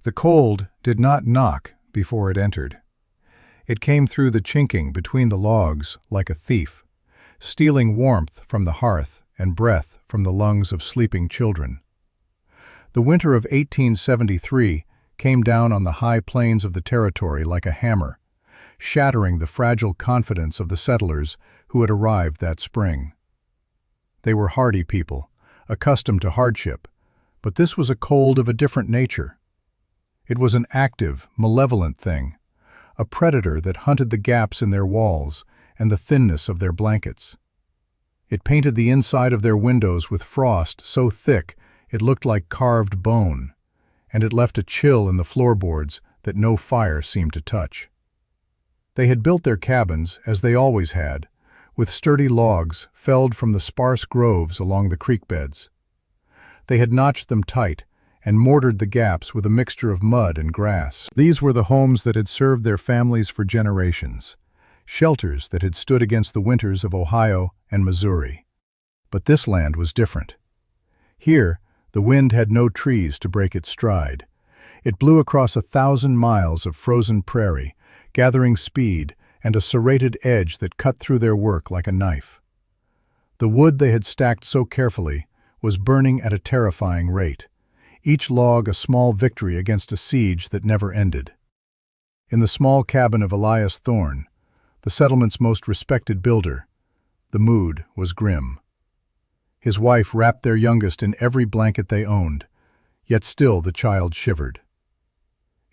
The cold did not knock before it entered. It came through the chinking between the logs like a thief, stealing warmth from the hearth and breath from the lungs of sleeping children. The winter of 1873 came down on the high plains of the territory like a hammer, shattering the fragile confidence of the settlers who had arrived that spring. They were hardy people, accustomed to hardship, but this was a cold of a different nature. It was an active, malevolent thing, a predator that hunted the gaps in their walls and the thinness of their blankets. It painted the inside of their windows with frost so thick it looked like carved bone, and it left a chill in the floorboards that no fire seemed to touch. They had built their cabins, as they always had, with sturdy logs felled from the sparse groves along the creek beds. They had notched them tight and mortared the gaps with a mixture of mud and grass. These were the homes that had served their families for generations, shelters that had stood against the winters of Ohio and Missouri. But this land was different. Here, the wind had no trees to break its stride. It blew across 1,000 miles of frozen prairie, gathering speed and a serrated edge that cut through their work like a knife. The wood they had stacked so carefully was burning at a terrifying rate, each log a small victory against a siege that never ended. In the small cabin of Elias Thorne, the settlement's most respected builder, the mood was grim. His wife wrapped their youngest in every blanket they owned, yet still the child shivered.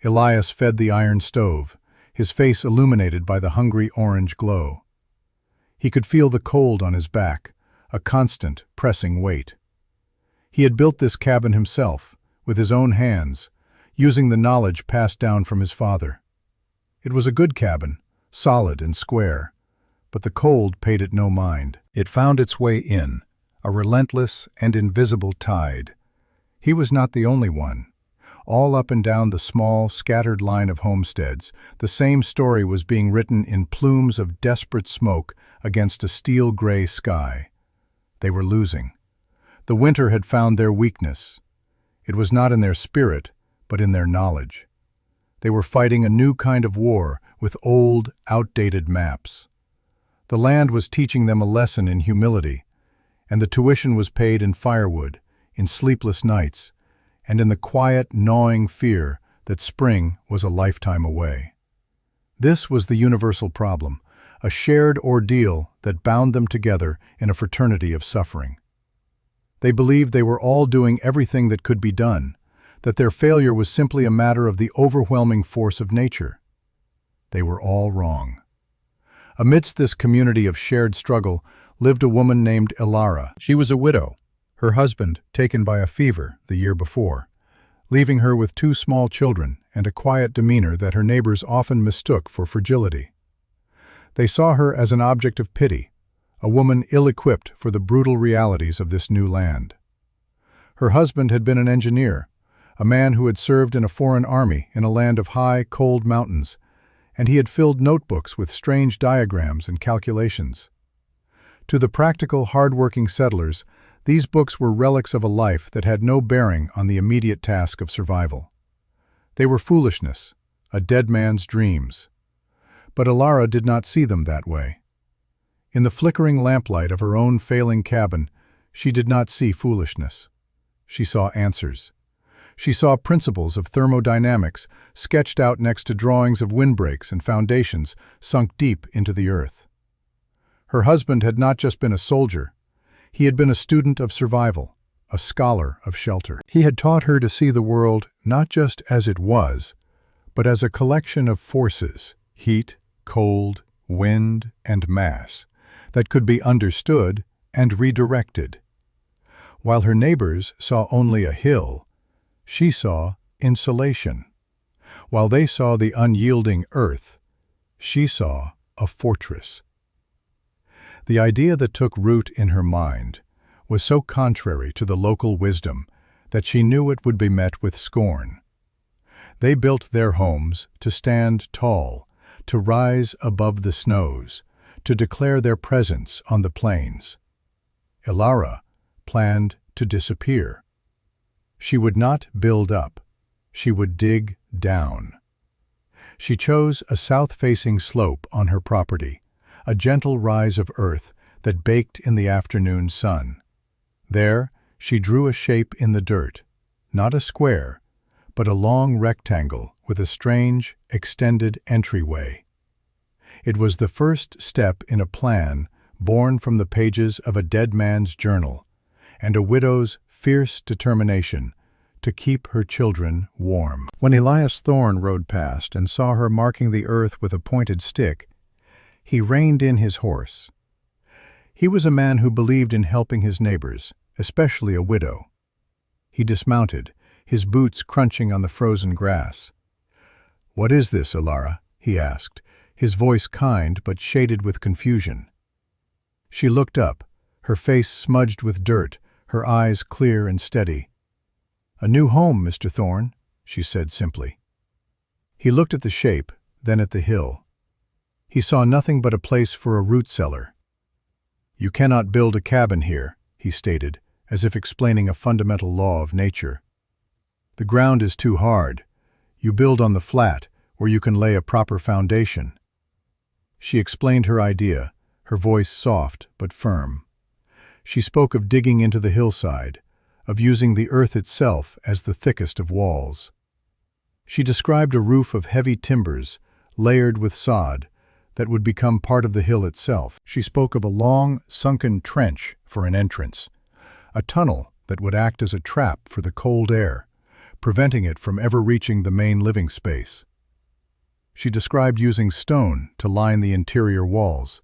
Elias fed the iron stove, his face illuminated by the hungry orange glow. He could feel the cold on his back, a constant, pressing weight. He had built this cabin himself, with his own hands, using the knowledge passed down from his father. It was a good cabin, solid and square, but the cold paid it no mind. It found its way in, a relentless and invisible tide. He was not the only one. All up and down the small, scattered line of homesteads, the same story was being written in plumes of desperate smoke against a steel-gray sky. They were losing. The winter had found their weakness. It was not in their spirit, but in their knowledge. They were fighting a new kind of war with old, outdated maps. The land was teaching them a lesson in humility, and the tuition was paid in firewood, in sleepless nights, and in the quiet, gnawing fear that spring was a lifetime away. This was the universal problem, a shared ordeal that bound them together in a fraternity of suffering. They believed they were all doing everything that could be done, that their failure was simply a matter of the overwhelming force of nature. They were all wrong. Amidst this community of shared struggle lived a woman named Elara. She was a widow, her husband taken by a fever the year before, leaving her with 2 small children and a quiet demeanor that her neighbors often mistook for fragility. They saw her as an object of pity, a woman ill-equipped for the brutal realities of this new land. Her husband had been an engineer, a man who had served in a foreign army in a land of high, cold mountains, and he had filled notebooks with strange diagrams and calculations. To the practical, hard-working settlers, these books were relics of a life that had no bearing on the immediate task of survival. They were foolishness, a dead man's dreams. But Elara did not see them that way. In the flickering lamplight of her own failing cabin, she did not see foolishness. She saw answers. She saw principles of thermodynamics sketched out next to drawings of windbreaks and foundations sunk deep into the earth. Her husband had not just been a soldier. He had been a student of survival, a scholar of shelter. He had taught her to see the world not just as it was, but as a collection of forces, heat, cold, wind, and mass, that could be understood and redirected. While her neighbors saw only a hill, she saw insulation. While they saw the unyielding earth, she saw a fortress. The idea that took root in her mind was so contrary to the local wisdom that she knew it would be met with scorn. They built their homes to stand tall, to rise above the snows, to declare their presence on the plains. Elara planned to disappear. She would not build up. She would dig down. She chose a south-facing slope on her property, a gentle rise of earth that baked in the afternoon sun. There, she drew a shape in the dirt, not a square, but a long rectangle with a strange, extended entryway. It was the first step in a plan born from the pages of a dead man's journal and a widow's fierce determination to keep her children warm. When Elias Thorne rode past and saw her marking the earth with a pointed stick, he reined in his horse. He was a man who believed in helping his neighbors, especially a widow. He dismounted, his boots crunching on the frozen grass. "What is this, Ilara?" he asked, his voice kind but shaded with confusion. She looked up, her face smudged with dirt, her eyes clear and steady. "A new home, Mr. Thorne," she said simply. He looked at the shape, then at the hill. He saw nothing but a place for a root cellar. "You cannot build a cabin here," he stated, as if explaining a fundamental law of nature. "The ground is too hard. You build on the flat, where you can lay a proper foundation." She explained her idea, her voice soft but firm. She spoke of digging into the hillside, of using the earth itself as the thickest of walls. She described a roof of heavy timbers, layered with sod, that would become part of the hill itself. She spoke of a long, sunken trench for an entrance, a tunnel that would act as a trap for the cold air, preventing it from ever reaching the main living space. She described using stone to line the interior walls,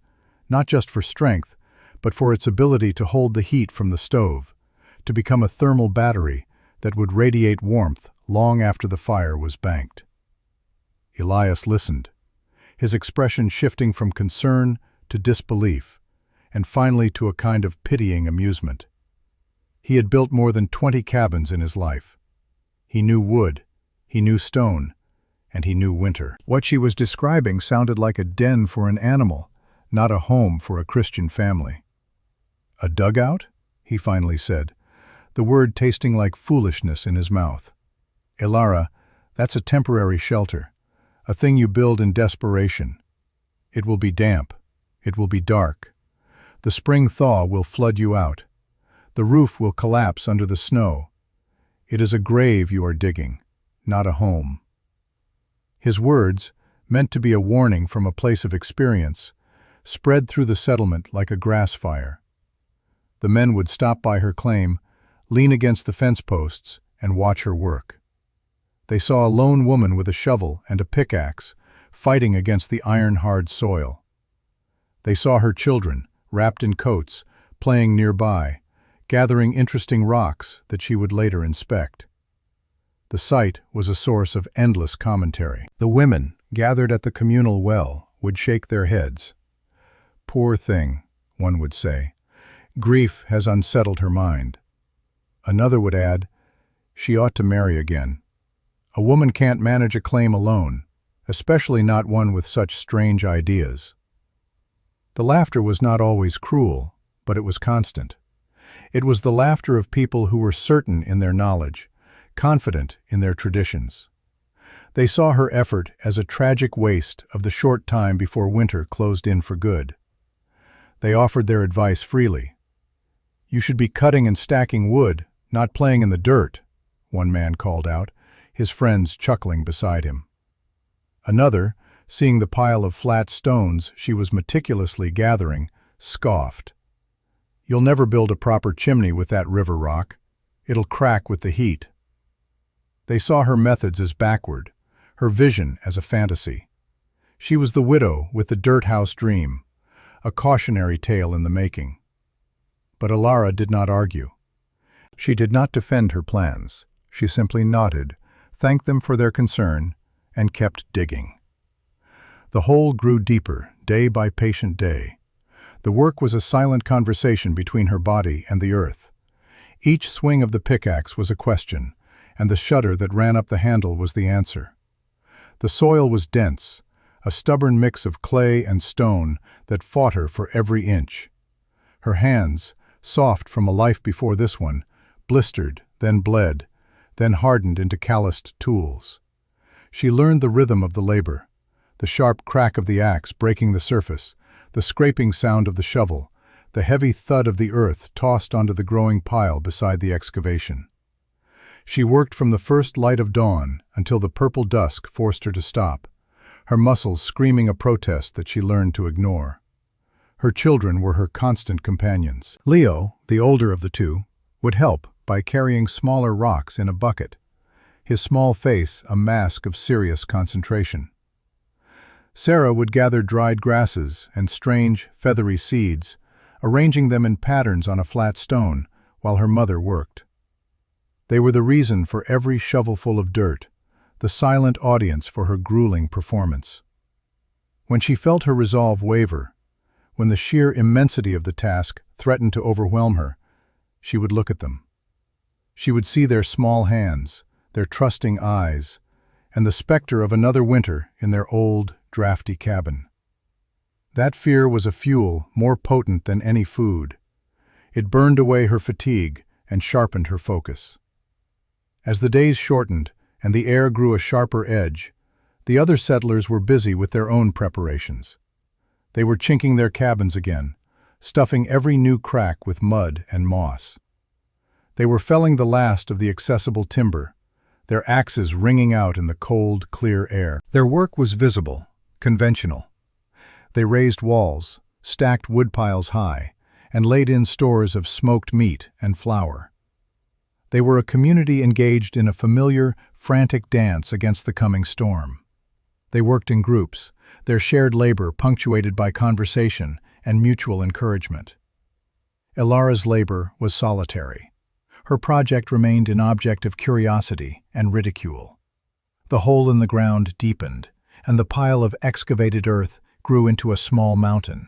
not just for strength, but for its ability to hold the heat from the stove, to become a thermal battery that would radiate warmth long after the fire was banked. Elias listened, his expression shifting from concern to disbelief, and finally to a kind of pitying amusement. He had built more than 20 cabins in his life. He knew wood, he knew stone, and he knew winter. What she was describing sounded like a den for an animal, not a home for a Christian family. "A dugout?" he finally said, the word tasting like foolishness in his mouth. "Ilara, that's a temporary shelter, a thing you build in desperation. It will be damp. It will be dark. The spring thaw will flood you out. The roof will collapse under the snow. It is a grave you are digging, not a home." His words, meant to be a warning from a place of experience, spread through the settlement like a grass fire. The men would stop by her claim, lean against the fence posts, and watch her work. They saw a lone woman with a shovel and a pickaxe, fighting against the iron-hard soil. They saw her children, wrapped in coats, playing nearby, gathering interesting rocks that she would later inspect. The sight was a source of endless commentary. The women, gathered at the communal well, would shake their heads. "Poor thing," one would say. "Grief has unsettled her mind." Another would add, "She ought to marry again. A woman can't manage a claim alone, especially not one with such strange ideas." The laughter was not always cruel, but it was constant. It was the laughter of people who were certain in their knowledge, confident in their traditions. They saw her effort as a tragic waste of the short time before winter closed in for good. They offered their advice freely. "You should be cutting and stacking wood, not playing in the dirt," one man called out, his friends chuckling beside him. Another, seeing the pile of flat stones she was meticulously gathering, scoffed. "You'll never build a proper chimney with that river rock. It'll crack with the heat." They saw her methods as backward, her vision as a fantasy. She was the widow with the dirt house dream, a cautionary tale in the making. But Ilara did not argue. She did not defend her plans. She simply nodded, thanked them for their concern, and kept digging. The hole grew deeper, day by patient day. The work was a silent conversation between her body and the earth. Each swing of the pickaxe was a question, and the shudder that ran up the handle was the answer. The soil was dense, a stubborn mix of clay and stone that fought her for every inch. Her hands, soft from a life before this one, blistered, then bled, then hardened into calloused tools. She learned the rhythm of the labor, the sharp crack of the axe breaking the surface, the scraping sound of the shovel, the heavy thud of the earth tossed onto the growing pile beside the excavation. She worked from the first light of dawn until the purple dusk forced her to stop, her muscles screaming a protest that she learned to ignore. Her children were her constant companions. Leo, the older of the two, would help by carrying smaller rocks in a bucket, his small face a mask of serious concentration. Sarah would gather dried grasses and strange, feathery seeds, arranging them in patterns on a flat stone while her mother worked. They were the reason for every shovelful of dirt, the silent audience for her grueling performance. When she felt her resolve waver, when the sheer immensity of the task threatened to overwhelm her, she would look at them. She would see their small hands, their trusting eyes, and the specter of another winter in their old, drafty cabin. That fear was a fuel more potent than any food. It burned away her fatigue and sharpened her focus. As the days shortened and the air grew a sharper edge, the other settlers were busy with their own preparations. They were chinking their cabins again, stuffing every new crack with mud and moss. They were felling the last of the accessible timber, their axes ringing out in the cold, clear air. Their work was visible, conventional. They raised walls, stacked woodpiles high, and laid in stores of smoked meat and flour. They were a community engaged in a familiar, frantic dance against the coming storm. They worked in groups, their shared labor punctuated by conversation and mutual encouragement. Ilara's labor was solitary. Her project remained an object of curiosity and ridicule. The hole in the ground deepened, and the pile of excavated earth grew into a small mountain.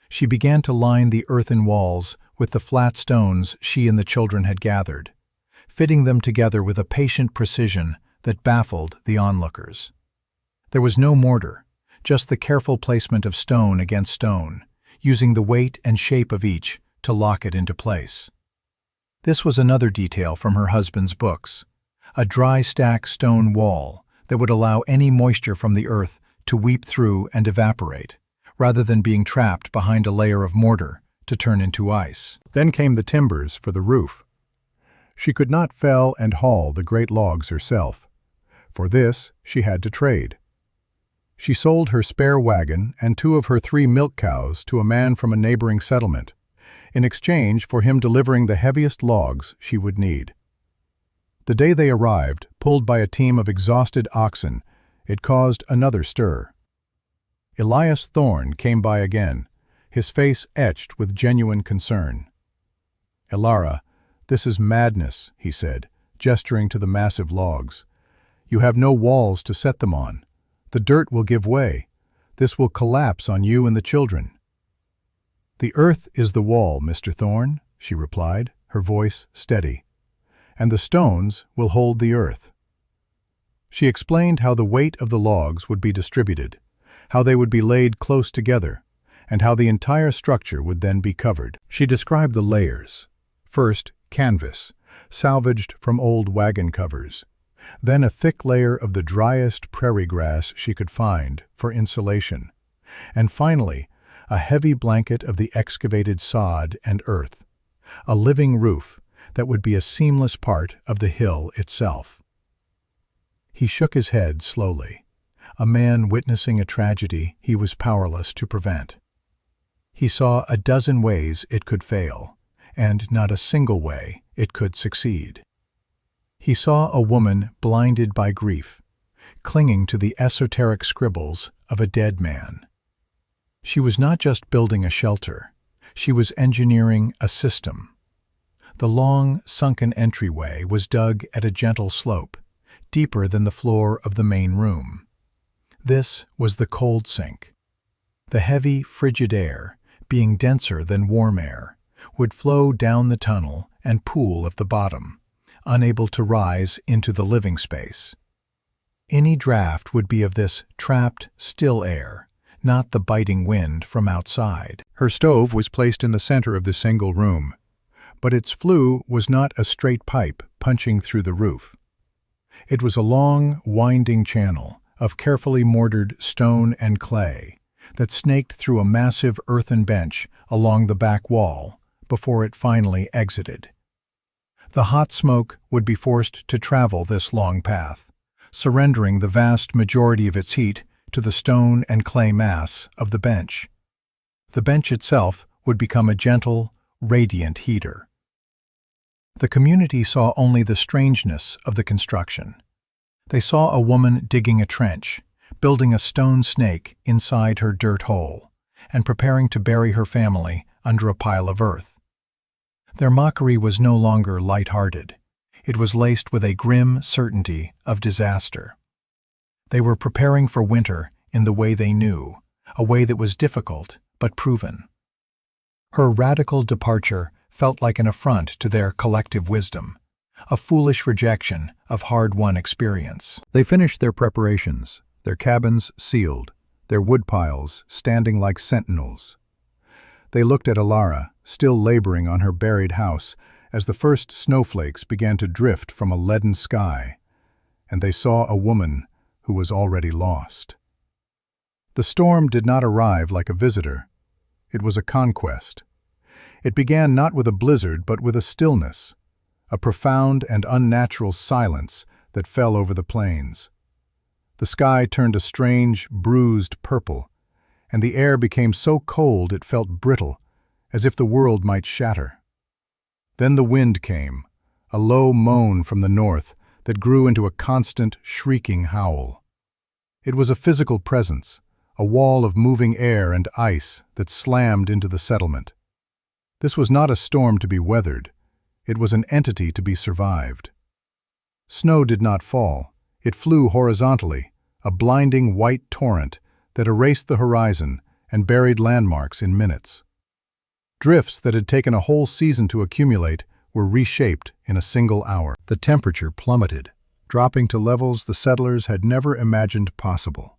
She began to line the earthen walls with the flat stones she and the children had gathered, fitting them together with a patient precision that baffled the onlookers. There was no mortar, just the careful placement of stone against stone, using the weight and shape of each to lock it into place. This was another detail from her husband's books, a dry stack stone wall that would allow any moisture from the earth to weep through and evaporate, rather than being trapped behind a layer of mortar to turn into ice. Then came the timbers for the roof. She could not fell and haul the great logs herself. For this, she had to trade. She sold her spare wagon and 2 of her 3 milk cows to a man from a neighboring settlement, in exchange for him delivering the heaviest logs she would need. The day they arrived, pulled by a team of exhausted oxen, it caused another stir. Elias Thorne came by again, his face etched with genuine concern. "Ilara, this is madness," he said, gesturing to the massive logs. "You have no walls to set them on. The dirt will give way. This will collapse on you and the children." "The earth is the wall, Mr. Thorne," she replied, her voice steady. "And the stones will hold the earth." She explained how the weight of the logs would be distributed, how they would be laid close together, and how the entire structure would then be covered. She described the layers. First, canvas, salvaged from old wagon covers. Then a thick layer of the driest prairie grass she could find for insulation. And finally, a heavy blanket of the excavated sod and earth, a living roof that would be a seamless part of the hill itself. He shook his head slowly, a man witnessing a tragedy he was powerless to prevent. He saw a dozen ways it could fail, and not a single way it could succeed. He saw a woman blinded by grief, clinging to the esoteric scribbles of a dead man. She was not just building a shelter, she was engineering a system. The long, sunken entryway was dug at a gentle slope, deeper than the floor of the main room. This was the cold sink. The heavy, frigid air, being denser than warm air, would flow down the tunnel and pool at the bottom, unable to rise into the living space. Any draft would be of this trapped, still air, not the biting wind from outside. Her stove was placed in the center of the single room, but its flue was not a straight pipe punching through the roof. It was a long, winding channel of carefully mortared stone and clay that snaked through a massive earthen bench along the back wall before it finally exited. The hot smoke would be forced to travel this long path, surrendering the vast majority of its heat to the stone and clay mass of the bench. The bench itself would become a gentle, radiant heater. The community saw only the strangeness of the construction. They saw a woman digging a trench, building a stone snake inside her dirt hole, and preparing to bury her family under a pile of earth. Their mockery was no longer light-hearted. It was laced with a grim certainty of disaster. They were preparing for winter in the way they knew, a way that was difficult but proven. Her radical departure felt like an affront to their collective wisdom, a foolish rejection of hard-won experience. They finished their preparations, their cabins sealed, their woodpiles standing like sentinels. They looked at Alara, still laboring on her buried house, as the first snowflakes began to drift from a leaden sky, and they saw a woman who was already lost. The storm did not arrive like a visitor. It was a conquest. It began not with a blizzard but with a stillness, a profound and unnatural silence that fell over the plains. The sky turned a strange, bruised purple, and the air became so cold it felt brittle, as if the world might shatter. Then the wind came, a low moan from the north that grew into a constant, shrieking howl. It was a physical presence, a wall of moving air and ice that slammed into the settlement. This was not a storm to be weathered. It was an entity to be survived. Snow did not fall. It flew horizontally, a blinding white torrent that erased the horizon and buried landmarks in minutes. Drifts that had taken a whole season to accumulate were reshaped in a single hour. The temperature plummeted, dropping to levels the settlers had never imagined possible.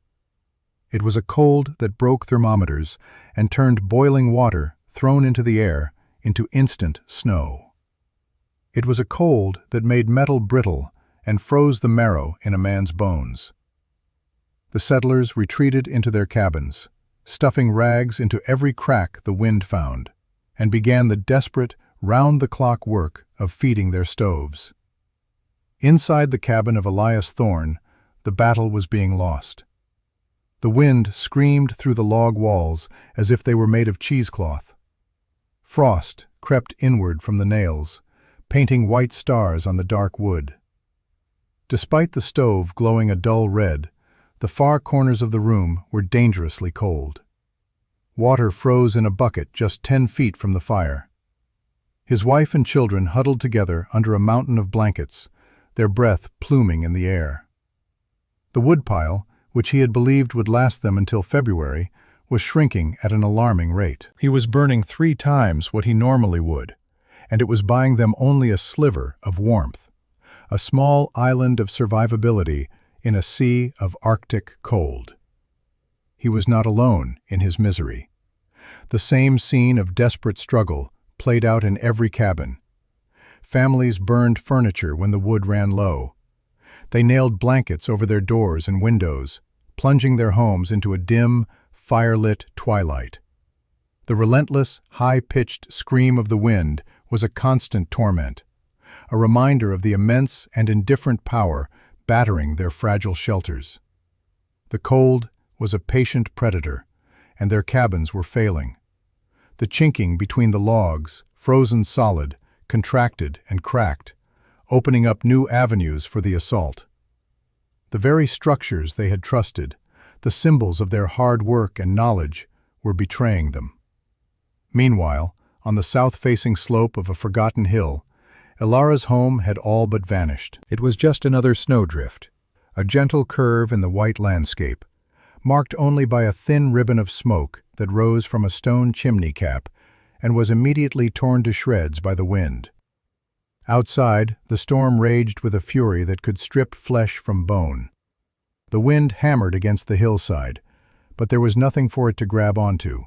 It was a cold that broke thermometers and turned boiling water thrown into the air into instant snow. It was a cold that made metal brittle and froze the marrow in a man's bones. The settlers retreated into their cabins, stuffing rags into every crack the wind found, and began the desperate, round-the-clock work of feeding their stoves. Inside the cabin of Elias Thorne, the battle was being lost. The wind screamed through the log walls as if they were made of cheesecloth. Frost crept inward from the nails, painting white stars on the dark wood. Despite the stove glowing a dull red, the far corners of the room were dangerously cold. Water froze in a bucket just 10 feet from the fire. His wife and children huddled together under a mountain of blankets, their breath pluming in the air. The woodpile, which he had believed would last them until February, was shrinking at an alarming rate. He was burning 3 times what he normally would, and it was buying them only a sliver of warmth, a small island of survivability in a sea of Arctic cold. He was not alone in his misery. The same scene of desperate struggle played out in every cabin. Families burned furniture when the wood ran low. They nailed blankets over their doors and windows, plunging their homes into a dim, fire-lit twilight. The relentless, high-pitched scream of the wind was a constant torment, a reminder of the immense and indifferent power battering their fragile shelters. The cold was a patient predator, and their cabins were failing. The chinking between the logs, frozen solid, contracted and cracked, opening up new avenues for the assault. The very structures they had trusted, the symbols of their hard work and knowledge, were betraying them. Meanwhile, on the south-facing slope of a forgotten hill, Elara's home had all but vanished. It was just another snowdrift, a gentle curve in the white landscape, marked only by a thin ribbon of smoke that rose from a stone chimney cap and was immediately torn to shreds by the wind. Outside, the storm raged with a fury that could strip flesh from bone. The wind hammered against the hillside, but there was nothing for it to grab onto.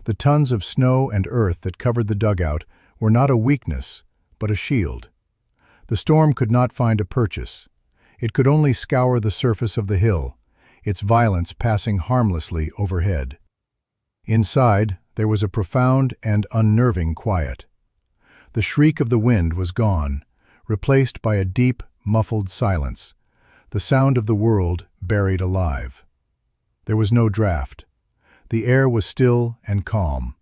The tons of snow and earth that covered the dugout were not a weakness, but a shield. The storm could not find a purchase. It could only scour the surface of the hill, its violence passing harmlessly overhead. Inside, there was a profound and unnerving quiet. The shriek of the wind was gone, replaced by a deep, muffled silence, the sound of the world buried alive. There was no draft. The air was still and calm.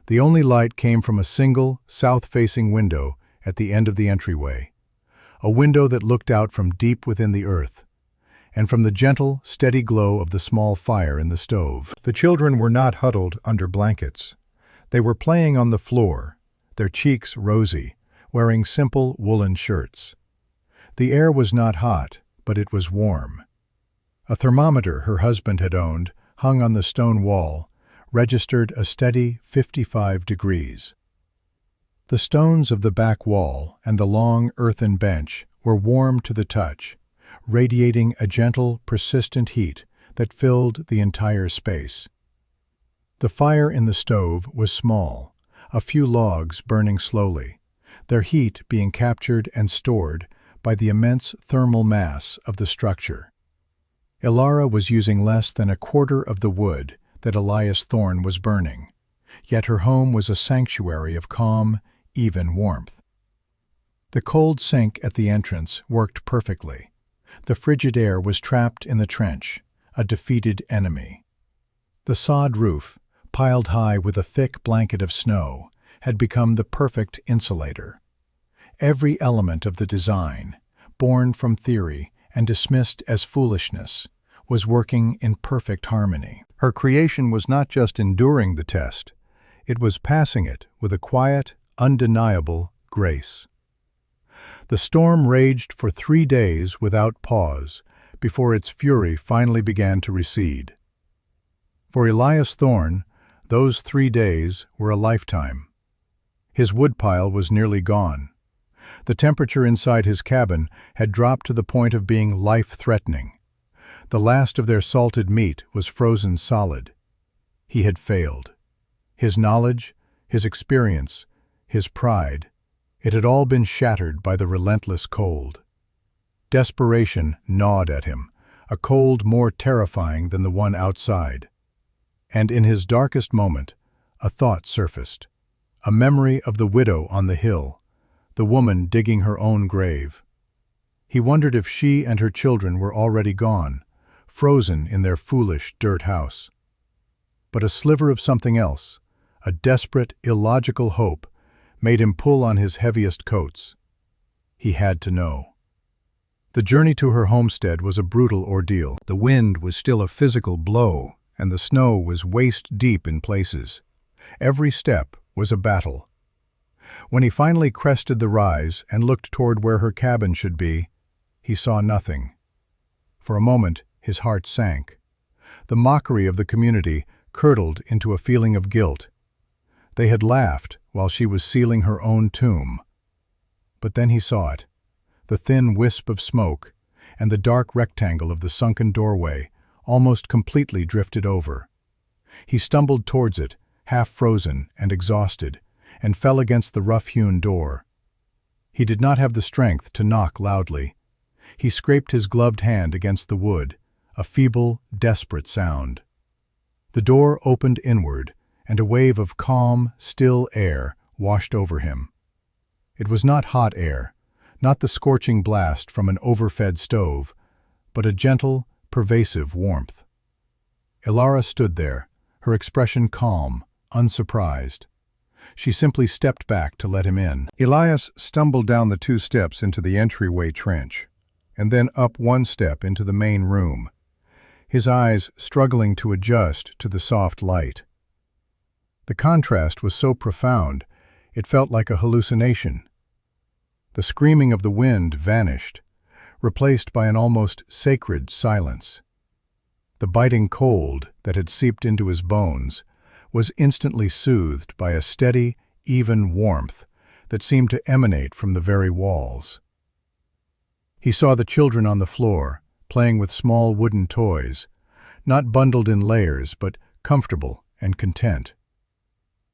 The only light came from a single, south-facing window at the end of the entryway, a window that looked out from deep within the earth, and from the gentle, steady glow of the small fire in the stove. The children were not huddled under blankets. They were playing on the floor, their cheeks rosy, wearing simple woolen shirts. The air was not hot, but it was warm. A thermometer her husband had owned, hung on the stone wall, registered a steady 55 degrees. The stones of the back wall and the long earthen bench were warm to the touch, radiating a gentle, persistent heat that filled the entire space. The fire in the stove was small, a few logs burning slowly, their heat being captured and stored by the immense thermal mass of the structure. Ilara was using less than a quarter of the wood that Elias Thorne was burning, yet her home was a sanctuary of calm, even warmth. The cold sink at the entrance worked perfectly. The frigid air was trapped in the trench, a defeated enemy. The sod roof, piled high with a thick blanket of snow, had become the perfect insulator. Every element of the design, born from theory and dismissed as foolishness, was working in perfect harmony. Her creation was not just enduring the test, it was passing it with a quiet, undeniable grace. The storm raged for 3 days without pause before its fury finally began to recede. For Elias Thorne, those 3 days were a lifetime. His woodpile was nearly gone. The temperature inside his cabin had dropped to the point of being life-threatening. The last of their salted meat was frozen solid. He had failed. His knowledge, his experience, his pride, it had all been shattered by the relentless cold. Desperation gnawed at him, a cold more terrifying than the one outside. And in his darkest moment, a thought surfaced, a memory of the widow on the hill, the woman digging her own grave. He wondered if she and her children were already gone, frozen in their foolish dirt house. But a sliver of something else, a desperate, illogical hope, made him pull on his heaviest coats. He had to know. The journey to her homestead was a brutal ordeal. The wind was still a physical blow, and the snow was waist-deep in places. Every step was a battle. When he finally crested the rise and looked toward where her cabin should be, he saw nothing. For a moment, his heart sank. The mockery of the community curdled into a feeling of guilt. They had laughed while she was sealing her own tomb. But then he saw it, the thin wisp of smoke, and the dark rectangle of the sunken doorway, almost completely drifted over. He stumbled towards it, half frozen and exhausted, and fell against the rough-hewn door. He did not have the strength to knock loudly. He scraped his gloved hand against the wood, a feeble, desperate sound. The door opened inward, and a wave of calm, still air washed over him. It was not hot air, not the scorching blast from an overfed stove, but a gentle, pervasive warmth. Ilara stood there, her expression calm, unsurprised. She simply stepped back to let him in. Elias stumbled down the 2 steps into the entryway trench, and then up 1 step into the main room, his eyes struggling to adjust to the soft light. The contrast was so profound, it felt like a hallucination. The screaming of the wind vanished, replaced by an almost sacred silence. The biting cold that had seeped into his bones was instantly soothed by a steady, even warmth that seemed to emanate from the very walls. He saw the children on the floor, playing with small wooden toys, not bundled in layers, but comfortable and content.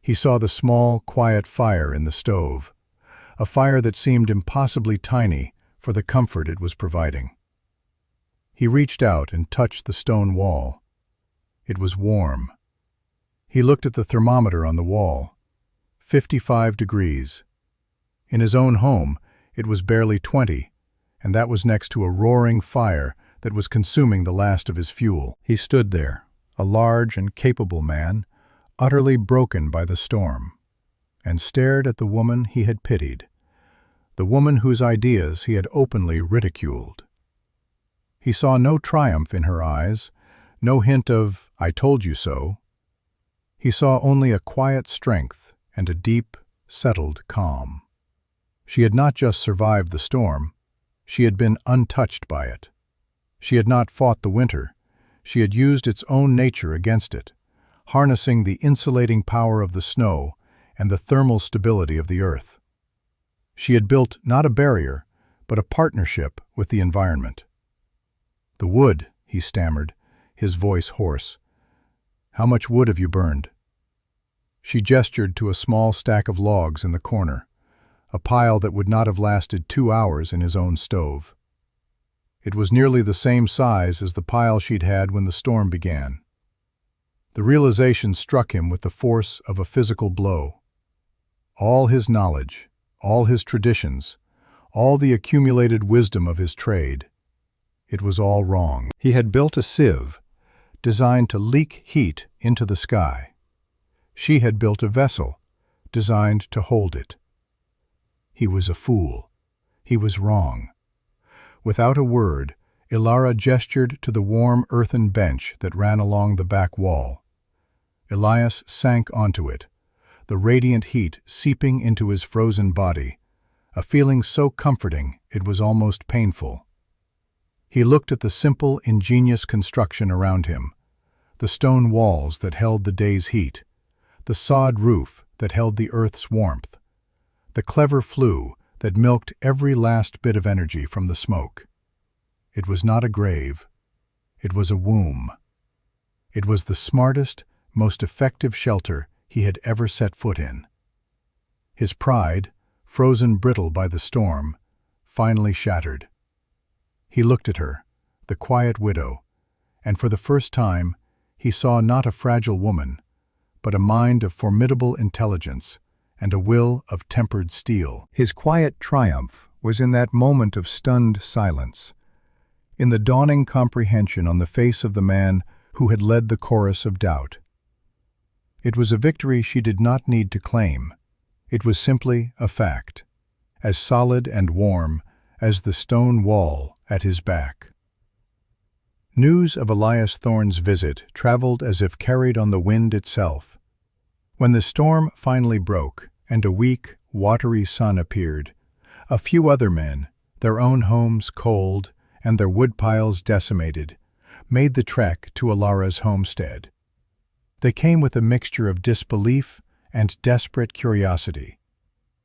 He saw the small, quiet fire in the stove, a fire that seemed impossibly tiny for the comfort it was providing. He reached out and touched the stone wall. It was warm. He looked at the thermometer on the wall. 55 degrees. In his own home, it was barely 20, and that was next to a roaring fire that was consuming the last of his fuel. He stood there, a large and capable man, utterly broken by the storm, and stared at the woman he had pitied, the woman whose ideas he had openly ridiculed. He saw no triumph in her eyes, no hint of, "I told you so." He saw only a quiet strength and a deep, settled calm. She had not just survived the storm, she had been untouched by it. She had not fought the winter, she had used its own nature against it, harnessing the insulating power of the snow and the thermal stability of the earth. She had built not a barrier, but a partnership with the environment. "The wood," he stammered, his voice hoarse. "How much wood have you burned?" She gestured to a small stack of logs in the corner, a pile that would not have lasted 2 hours in his own stove. It was nearly the same size as the pile she'd had when the storm began. The realization struck him with the force of a physical blow. All his knowledge, all his traditions, all the accumulated wisdom of his trade, it was all wrong. He had built a sieve designed to leak heat into the sky. She had built a vessel designed to hold it. He was a fool. He was wrong. Without a word, Ilara gestured to the warm earthen bench that ran along the back wall. Elias sank onto it, the radiant heat seeping into his frozen body, a feeling so comforting it was almost painful. He looked at the simple, ingenious construction around him, the stone walls that held the day's heat, the sod roof that held the earth's warmth, the clever flue that milked every last bit of energy from the smoke. It was not a grave. It was a womb. It was the smartest, most effective shelter he had ever set foot in. His pride, frozen brittle by the storm, finally shattered. He looked at her, the quiet widow, and for the first time he saw not a fragile woman, but a mind of formidable intelligence and a will of tempered steel. His quiet triumph was in that moment of stunned silence, in the dawning comprehension on the face of the man who had led the chorus of doubt. It was a victory she did not need to claim. It was simply a fact, as solid and warm as the stone wall at his back. News of Elias Thorne's visit traveled as if carried on the wind itself. When the storm finally broke and a weak, watery sun appeared, a few other men, their own homes cold and their woodpiles decimated, made the trek to Ilara's homestead. They came with a mixture of disbelief and desperate curiosity.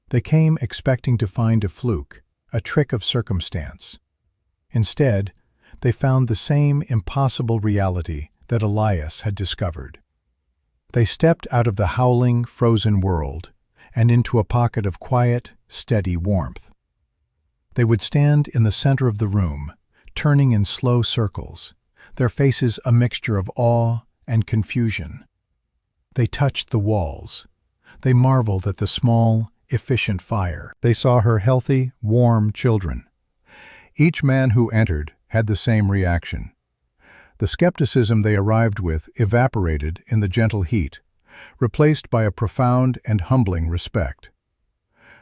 They came expecting to find a fluke, a trick of circumstance. Instead, they found the same impossible reality that Elias had discovered. They stepped out of the howling, frozen world and into a pocket of quiet, steady warmth. They would stand in the center of the room, turning in slow circles, their faces a mixture of awe and confusion. They touched the walls. They marveled at the small, efficient fire. They saw her healthy, warm children. Each man who entered had the same reaction. The skepticism they arrived with evaporated in the gentle heat, replaced by a profound and humbling respect.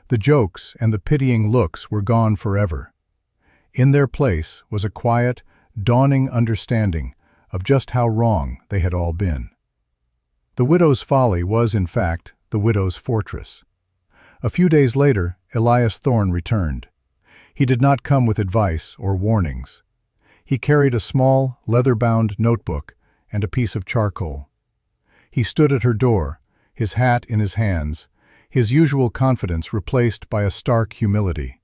The jokes and the pitying looks were gone forever. In their place was a quiet, dawning understanding of just how wrong they had all been. The widow's folly was, in fact, the widow's fortress. A few days later, Elias Thorne returned. He did not come with advice or warnings. He carried a small, leather-bound notebook and a piece of charcoal. He stood at her door, his hat in his hands, his usual confidence replaced by a stark humility.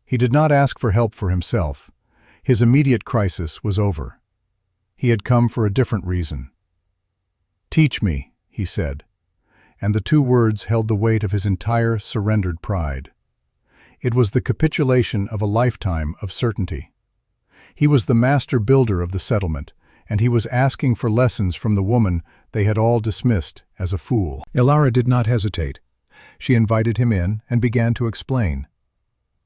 He did not ask for help for himself. His immediate crisis was over. He had come for a different reason. "Teach me," he said, and the two words held the weight of his entire surrendered pride. It was the capitulation of a lifetime of certainty. He was the master builder of the settlement, and he was asking for lessons from the woman they had all dismissed as a fool. Ilara did not hesitate. She invited him in and began to explain.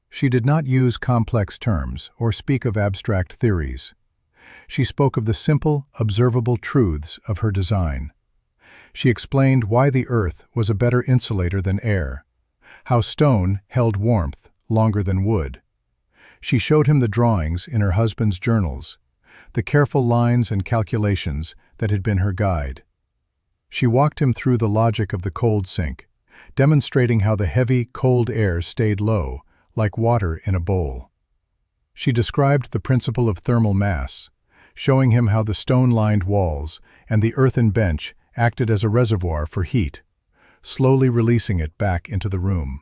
She did not use complex terms or speak of abstract theories. She spoke of the simple, observable truths of her design. She explained why the earth was a better insulator than air, how stone held warmth longer than wood. She showed him the drawings in her husband's journals, the careful lines and calculations that had been her guide. She walked him through the logic of the cold sink, demonstrating how the heavy, cold air stayed low, like water in a bowl. She described the principle of thermal mass, showing him how the stone-lined walls and the earthen bench acted as a reservoir for heat, slowly releasing it back into the room.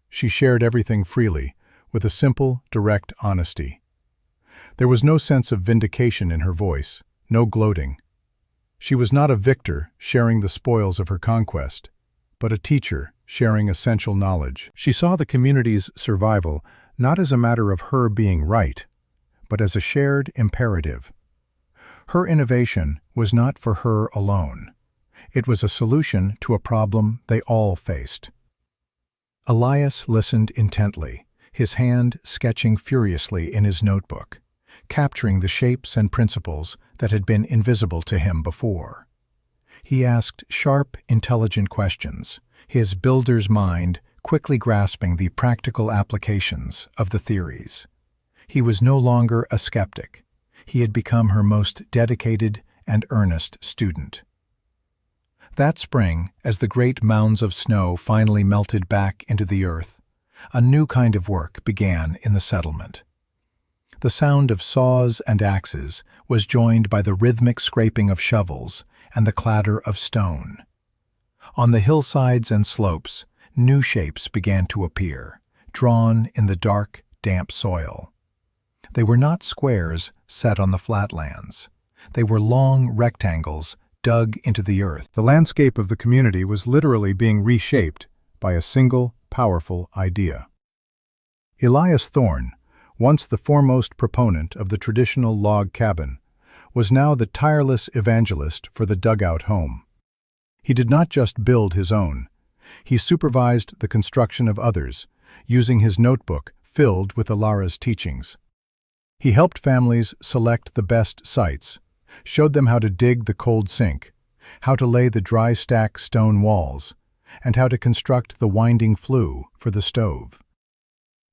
She shared everything freely, with a simple, direct honesty. There was no sense of vindication in her voice, no gloating. She was not a victor sharing the spoils of her conquest, but a teacher sharing essential knowledge. She saw the community's survival not as a matter of her being right, but as a shared imperative. Her innovation was not for her alone. It was a solution to a problem they all faced. Elias listened intently, his hand sketching furiously in his notebook, capturing the shapes and principles that had been invisible to him before. He asked sharp, intelligent questions, his builder's mind quickly grasping the practical applications of the theories. He was no longer a skeptic. He had become her most dedicated and earnest student. That spring, as the great mounds of snow finally melted back into the earth, a new kind of work began in the settlement. The sound of saws and axes was joined by the rhythmic scraping of shovels and the clatter of stone. On the hillsides and slopes, new shapes began to appear, drawn in the dark, damp soil. They were not squares set on the flatlands. They were long rectangles dug into the earth. The landscape of the community was literally being reshaped by a single, powerful idea. Elias Thorne, once the foremost proponent of the traditional log cabin, was now the tireless evangelist for the dugout home. He did not just build his own. He supervised the construction of others, using his notebook filled with Ilara's teachings. He helped families select the best sites, showed them how to dig the cold sink, how to lay the dry stack stone walls, and how to construct the winding flue for the stove.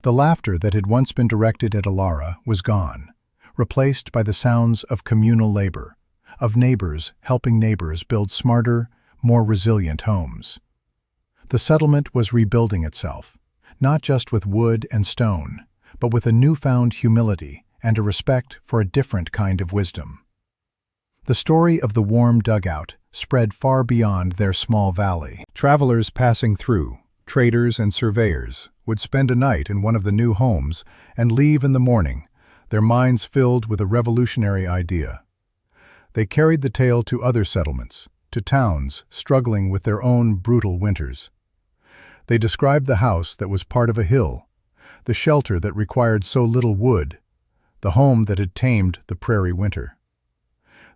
The laughter that had once been directed at Ilara was gone, replaced by the sounds of communal labor, of neighbors helping neighbors build smarter, more resilient homes. The settlement was rebuilding itself, not just with wood and stone, but with a newfound humility and a respect for a different kind of wisdom. The story of the warm dugout spread far beyond their small valley. Travelers passing through, traders and surveyors, would spend a night in one of the new homes and leave in the morning, their minds filled with a revolutionary idea. They carried the tale to other settlements, to towns struggling with their own brutal winters. They described the house that was part of a hill, the shelter that required so little wood, the home that had tamed the prairie winter.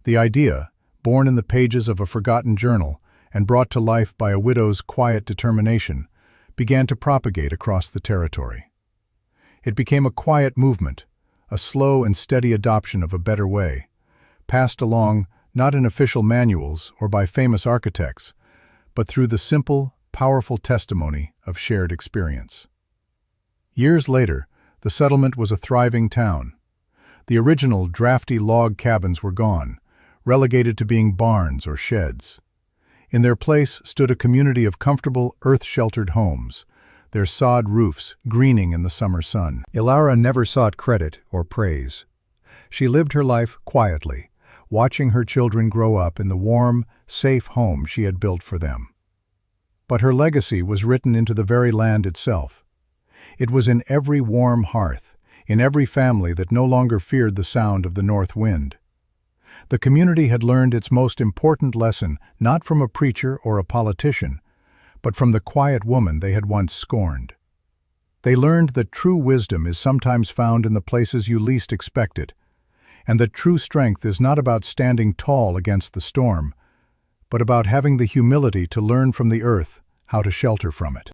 The idea, born in the pages of a forgotten journal and brought to life by a widow's quiet determination, began to propagate across the territory. It became a quiet movement, a slow and steady adoption of a better way, passed along not in official manuals or by famous architects, but through the simple, powerful testimony of shared experience. Years later, the settlement was a thriving town. The original drafty log cabins were gone, relegated to being barns or sheds. In their place stood a community of comfortable, earth-sheltered homes, their sod roofs greening in the summer sun. Ilara never sought credit or praise. She lived her life quietly, watching her children grow up in the warm, safe home she had built for them. But her legacy was written into the very land itself. It was in every warm hearth, in every family that no longer feared the sound of the north wind. The community had learned its most important lesson not from a preacher or a politician, but from the quiet woman they had once scorned. They learned that true wisdom is sometimes found in the places you least expect it, and that true strength is not about standing tall against the storm, but about having the humility to learn from the earth how to shelter from it.